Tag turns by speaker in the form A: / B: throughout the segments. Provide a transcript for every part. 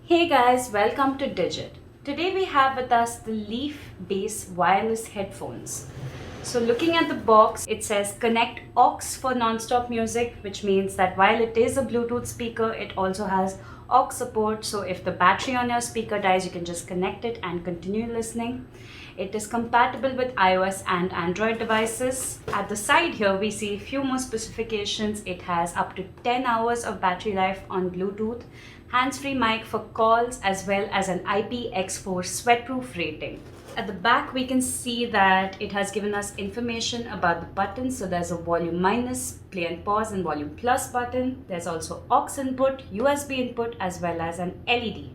A: Hey guys, welcome to Digit. Today we have with us the Leaf Bass wireless headphones. So looking at the box, it says connect aux for non-stop music, which means that while it is a Bluetooth speaker, it also has aux support. So if the battery on your speaker dies, you can just connect it and continue listening. It is compatible with iOS and Android devices. At the side here, we see a few more specifications. It has up to 10 hours of battery life on Bluetooth, hands-free mic for calls, as well as an IPX4 sweatproof rating. At the back, we can see that it has given us information about the buttons. So there's a volume minus, play and pause, and volume plus button. There's also aux input, USB input, as well as an LED.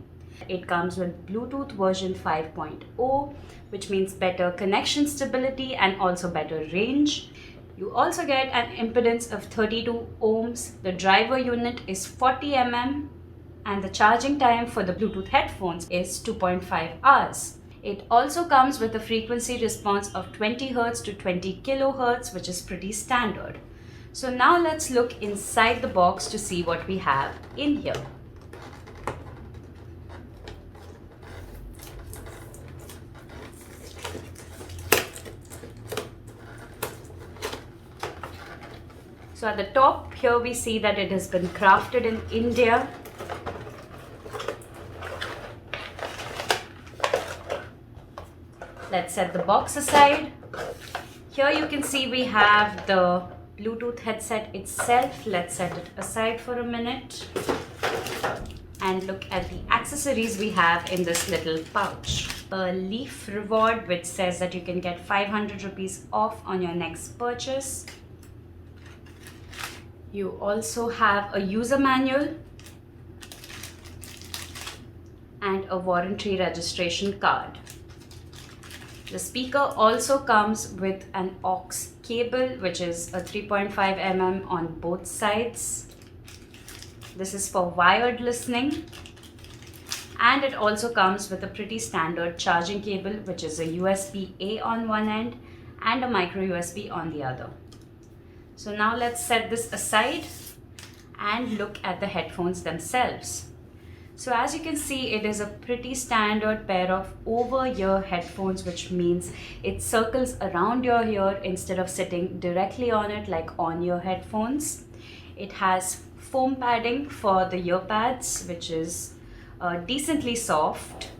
A: It comes with Bluetooth version 5.0, which means better connection stability and also better range. You also get an impedance of 32 ohms. The driver unit is 40 mm, and the charging time for the Bluetooth headphones is 2.5 hours. It also comes with a frequency response of 20 Hz to 20 kHz, which is pretty standard. So now let's look inside the box to see what we have in here. So at the top here we see that it has been crafted in India. Let's set the box aside. Here you can see we have the Bluetooth headset itself. Let's set it aside for a minute and look at the accessories we have in this little pouch. A Leaf reward which says that you can get 500 rupees off on your next purchase. You also have a user manual and a warranty registration card. The speaker also comes with an aux cable, which is a 3.5 mm on both sides. This is for wired listening. And it also comes with a pretty standard charging cable, which is a USB-A on one end and a micro USB on the other. So now let's set this aside and look at the headphones themselves. So as you can see, it is a pretty standard pair of over-ear headphones, which means it circles around your ear instead of sitting directly on it like on-ear headphones. It has foam padding for the ear pads, which is decently soft.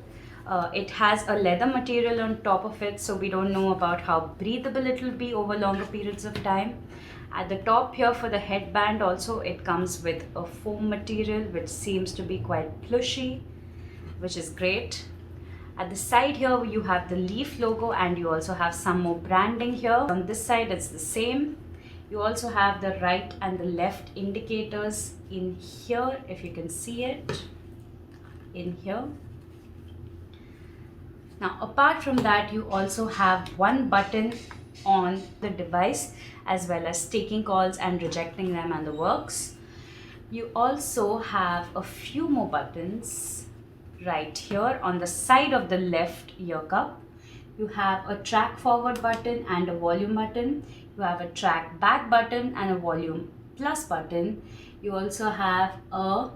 A: It has a leather material on top of it, so we don't know about how breathable it will be over longer periods of time. At the top here for the headband also, it comes with a foam material which seems to be quite plushy, which is great. At the side here you have the Leaf logo and you also have some more branding here. On this side it's the same. You also have the right and the left indicators in here, if you can see it in here. Now apart from that, you also have one button on the device, as well as taking calls and rejecting them and the works. You also have a few more buttons right here on the side of the left ear cup. You have a track forward button and a volume button. You have a track back button and a volume plus button. You also have a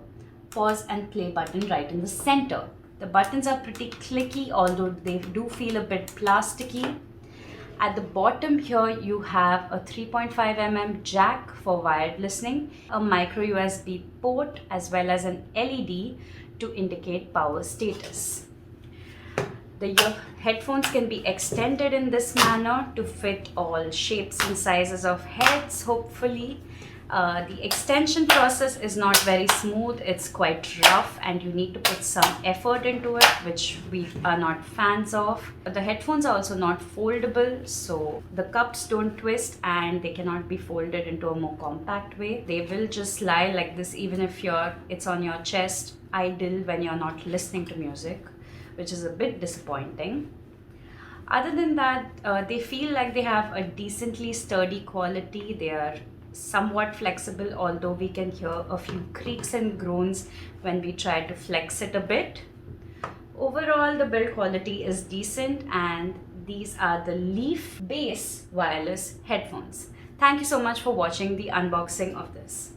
A: pause and play button right in the center. The buttons are pretty clicky, although they do feel a bit plasticky. At the bottom here, you have a 3.5 mm jack for wired listening, a micro USB port, as well as an LED to indicate power status. The headphones can be extended in this manner to fit all shapes and sizes of heads, hopefully. The extension process is not very smooth. It's quite rough and you need to put some effort into it, which we are not fans of. The headphones are also not foldable, so the cups don't twist and they cannot be folded into a more compact way. They will just lie like this even if it's on your chest, idle when you're not listening to music, which is a bit disappointing. Other than that, they feel like they have a decently sturdy quality. They are somewhat flexible, although we can hear a few creaks and groans when we try to flex it a bit. Overall, the build quality is decent, and these are the Leaf Bass wireless headphones. Thank you so much for watching the unboxing of this.